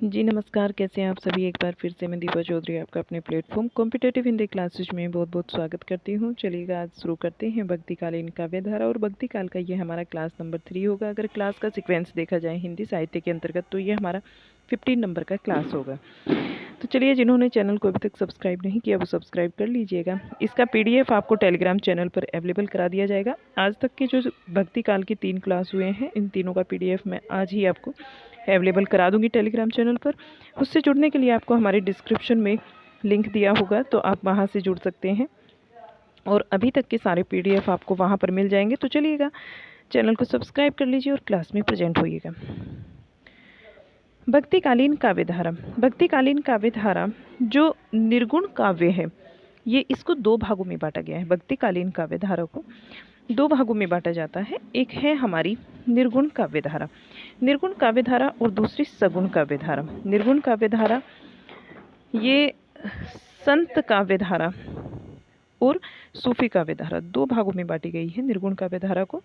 जी नमस्कार, कैसे हैं आप सभी। एक बार फिर से मैं दीपा चौधरी आपका अपने प्लेटफॉर्म कॉम्पिटेटिव हिंदी क्लासेज में बहुत बहुत स्वागत करती हूं। चलिएगा आज शुरू करते हैं भक्तिकालीन काव्यधारा और भक्तिकाल का ये हमारा क्लास नंबर 3 होगा। अगर क्लास का सीक्वेंस देखा जाए हिंदी साहित्य के अंतर्गत तो ये हमारा 15 नंबर का क्लास होगा। तो चलिए, जिन्होंने चैनल को अभी तक सब्सक्राइब नहीं किया वो सब्सक्राइब कर लीजिएगा। इसका PDF आपको टेलीग्राम चैनल पर अवेलेबल करा दिया जाएगा। आज तक के जो भक्तिकाल की 3 क्लास हुए हैं इन तीनों का PDF मैं आज ही आपको अवेलेबल करा दूंगी टेलीग्राम चैनल पर। उससे जुड़ने के लिए आपको हमारे डिस्क्रिप्शन में लिंक दिया होगा, तो आप वहां से जुड़ सकते हैं और अभी तक के सारे PDF आपको वहां पर मिल जाएंगे। तो चलिएगा, चैनल को सब्सक्राइब कर लीजिए और क्लास में प्रेजेंट होइएगा। भक्तिकालीन काव्यधारा। भक्तिकालीन काव्यधारा जो निर्गुण काव्य है, ये इसको 2 भागों में बांटा गया है। भक्तिकालीन काव्यधारा को 2 भागों में बांटा जाता है। एक है हमारी निर्गुण काव्यधारा, निर्गुण काव्यधारा, और दूसरी सगुण काव्यधारा। निर्गुण काव्यधारा ये संत काव्यधारा और सूफी काव्यधारा 2 भागों में बांटी गई है निर्गुण काव्यधारा को।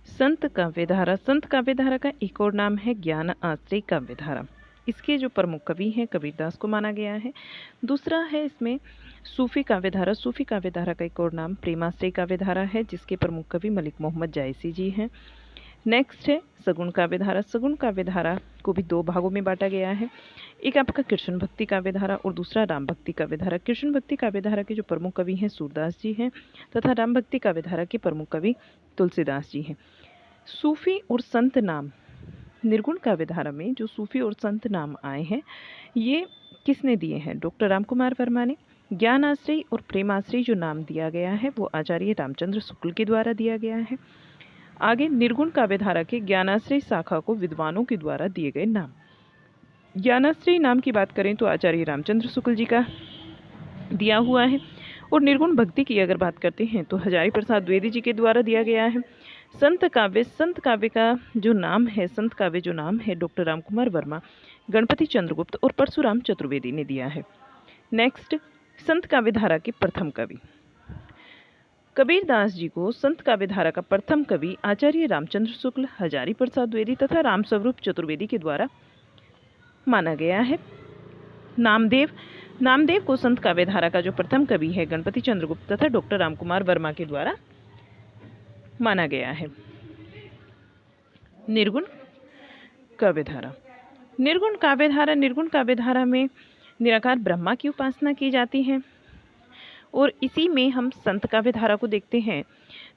संत काव्यधारा। संत काव्यधारा का एक और नाम है ज्ञान आश्रय काव्यधारा। इसके जो प्रमुख कवि हैं कबीरदास को माना गया है। दूसरा है इसमें सूफी काव्यधारा। सूफी काव्यधारा का एक और नाम प्रेमाश्रय काव्यधारा है, जिसके प्रमुख कवि मलिक मोहम्मद जायसी जी हैं। नेक्स्ट है सगुण काव्यधारा। सगुण काव्यधारा को भी 2 भागों में बांटा गया है। एक आपका कृष्ण भक्ति काव्यधारा और दूसरा राम भक्ति काव्यधारा। कृष्ण भक्ति काव्यधारा के जो प्रमुख कवि हैं सूरदास जी हैं तथा राम भक्ति काव्यधारा के प्रमुख कवि तुलसीदास जी हैं। सूफी और संत नाम निर्गुण काव्यधारा में जो सूफी और संत नाम आए हैं ये किसने दिए हैं? डॉक्टर रामकुमार वर्मा ने। ज्ञान आश्रय और प्रेमाश्रय जो नाम दिया गया है वो आचार्य रामचंद्र शुक्ल के द्वारा दिया गया है। आगे निर्गुण काव्यधारा के ज्ञानाश्रय शाखा को विद्वानों के द्वारा दिए गए नाम। ज्ञानाश्रय नाम की बात करें तो आचार्य रामचंद्र शुक्ल जी का दिया हुआ है, और निर्गुण भक्ति की अगर बात करते हैं तो हजारी प्रसाद द्विवेदी जी के द्वारा दिया गया है। संत काव्य का जो नाम है, संत काव्य जो नाम है डॉक्टर रामकुमार वर्मा, गणपति चंद्रगुप्त और परशुराम चतुर्वेदी ने दिया है। नेक्स्ट, संत काव्यधारा के प्रथम कवि कबीरदास जी को संत काव्यधारा का प्रथम कवि आचार्य रामचंद्र शुक्ल, हजारी प्रसाद द्विवेदी तथा रामस्वरूप चतुर्वेदी के द्वारा माना गया है। नामदेव को संत काव्यधारा का जो प्रथम कवि है गणपति चंद्रगुप्त तथा डॉक्टर रामकुमार वर्मा के द्वारा माना गया है। निर्गुण काव्यधारा। निर्गुण काव्यधारा में निराकार ब्रह्मा की उपासना की जाती है, और इसी में हम संत काव्यधारा को देखते हैं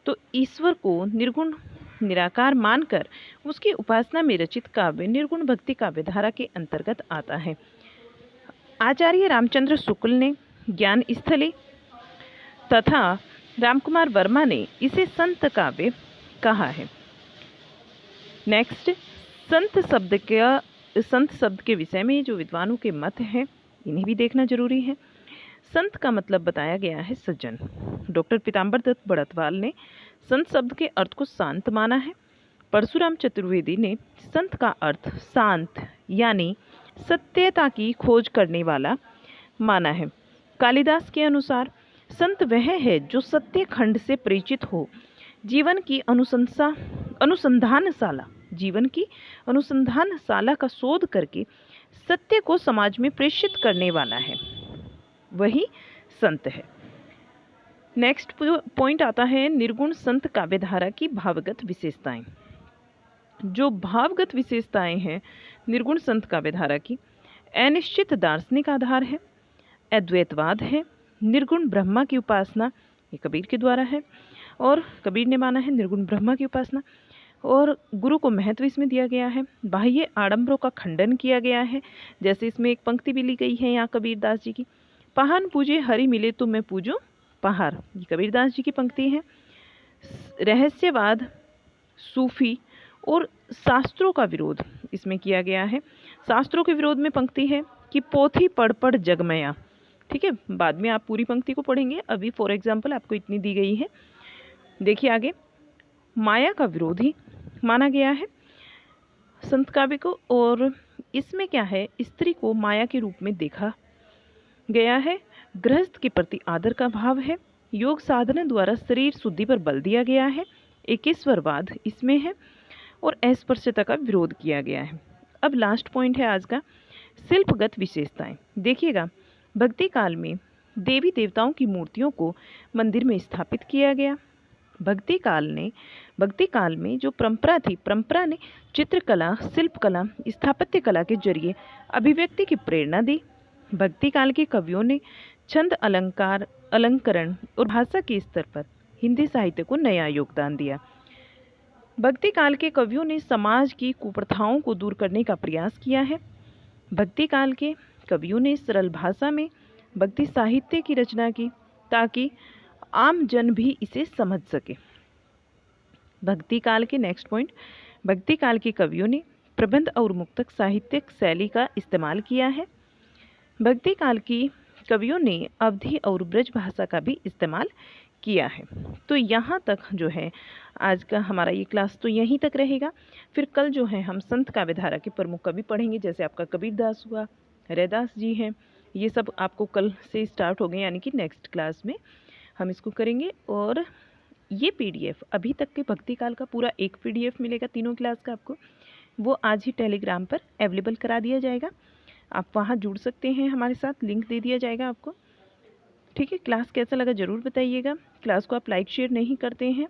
तो ईश्वर को निर्गुण निराकार मानकर उसकी उपासना में रचित काव्य निर्गुण भक्ति काव्यधारा के अंतर्गत आता है। आचार्य रामचंद्र शुक्ल ने ज्ञान स्थली तथा रामकुमार वर्मा ने इसे संत काव्य कहा है। नेक्स्ट, संत शब्द के विषय में जो विद्वानों के मत हैं इन्हें भी देखना जरूरी है। संत का मतलब बताया गया है सज्जन। डॉक्टर पीताम्बर दत्त बड़तवाल ने संत शब्द के अर्थ को शांत माना है। परशुराम चतुर्वेदी ने संत का अर्थ शांत यानी सत्यता की खोज करने वाला माना है। कालिदास के अनुसार संत वह है जो सत्य खंड से परिचित हो, जीवन की अनुसंधानशाला का शोध करके सत्य को समाज में प्रेषित करने वाला है, वही संत है। नेक्स्ट पॉइंट आता है निर्गुण संत काव्यधारा की भावगत विशेषताएं। जो भावगत विशेषताएं हैं निर्गुण संत काव्यधारा की, अनिश्चित दार्शनिक आधार है, अद्वैतवाद है, निर्गुण ब्रह्मा की उपासना, ये कबीर के द्वारा है और कबीर ने माना है निर्गुण ब्रह्मा की उपासना, और गुरु को महत्व इसमें दिया गया है। बाह्य आडंबरों का खंडन किया गया है, जैसे इसमें एक पंक्ति भी ली गई है यहाँ कबीरदास जी की, पहान पूजे हरि मिले तो मैं पूजूं पहाड़, ये कबीरदास जी की पंक्ति है। रहस्यवाद, सूफी और शास्त्रों का विरोध इसमें किया गया है। शास्त्रों के विरोध में पंक्ति है कि पोथी पढ़ पढ़ जगमया। ठीक है, बाद में आप पूरी पंक्ति को पढ़ेंगे, अभी फॉर एग्जाम्पल आपको इतनी दी गई है। देखिए आगे, माया का विरोधी माना गया है संत काव्य को, और इसमें क्या है, स्त्री को माया के रूप में देखा गया है। गृहस्थ के प्रति आदर का भाव है। योग साधना द्वारा शरीर शुद्धि पर बल दिया गया है। एकेश्वरवाद इसमें है और अस्पृश्यता का विरोध किया गया है। अब लास्ट पॉइंट है आज का, शिल्पगत विशेषताएं। देखिएगा, भक्ति काल में देवी देवताओं की मूर्तियों को मंदिर में स्थापित किया गया। भक्ति काल में जो परंपरा ने चित्रकला, शिल्पकला, स्थापत्य कला के जरिए अभिव्यक्ति की प्रेरणा दी। भक्ति काल के कवियों ने छंद, अलंकरण और भाषा के स्तर पर हिंदी साहित्य को नया योगदान दिया। भक्ति काल के कवियों ने समाज की कुप्रथाओं को दूर करने का प्रयास किया है। भक्ति काल के कवियों ने सरल भाषा में भक्ति साहित्य की रचना की ताकि आम जन भी इसे समझ सके। भक्ति काल के नेक्स्ट पॉइंट, भक्ति काल के कवियों ने प्रबंध और मुक्तक साहित्यिक शैली का इस्तेमाल किया है। भक्ति काल की कवियों ने अवधी और ब्रज भाषा का भी इस्तेमाल किया है। तो यहाँ तक जो है आज का हमारा ये क्लास तो यहीं तक रहेगा। फिर कल जो है हम संत काव्यधारा के प्रमुख कवि पढ़ेंगे, जैसे आपका कबीरदास हुआ, रैदास जी हैं, ये सब आपको कल से स्टार्ट हो गए, यानी कि नेक्स्ट क्लास में हम इसको करेंगे। और ये पीडीएफ अभी तक के भक्ति काल का पूरा एक पीडीएफ मिलेगा तीनों क्लास का आपको, वो आज ही टेलीग्राम पर अवेलेबल करा दिया जाएगा। आप वहाँ जुड़ सकते हैं हमारे साथ, लिंक दे दिया जाएगा आपको। ठीक है, क्लास कैसा लगा ज़रूर बताइएगा। क्लास को आप लाइक शेयर नहीं करते हैं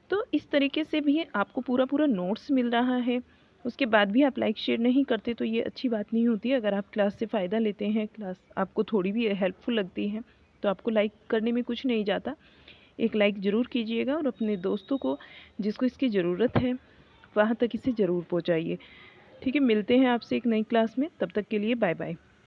तो इस तरीके से भी आपको पूरा नोट्स मिल रहा है, उसके बाद भी आप लाइक शेयर नहीं करते तो ये अच्छी बात नहीं होती। अगर आप क्लास से फ़ायदा लेते हैं, क्लास आपको थोड़ी भी हेल्पफुल लगती है तो आपको लाइक करने में कुछ नहीं जाता, एक लाइक ज़रूर कीजिएगा और अपने दोस्तों को जिसको इसकी ज़रूरत है वहाँ तक इसे ज़रूर पहुँचाइए। ठीक है, मिलते हैं आपसे एक नई क्लास में, तब तक के लिए बाय बाय।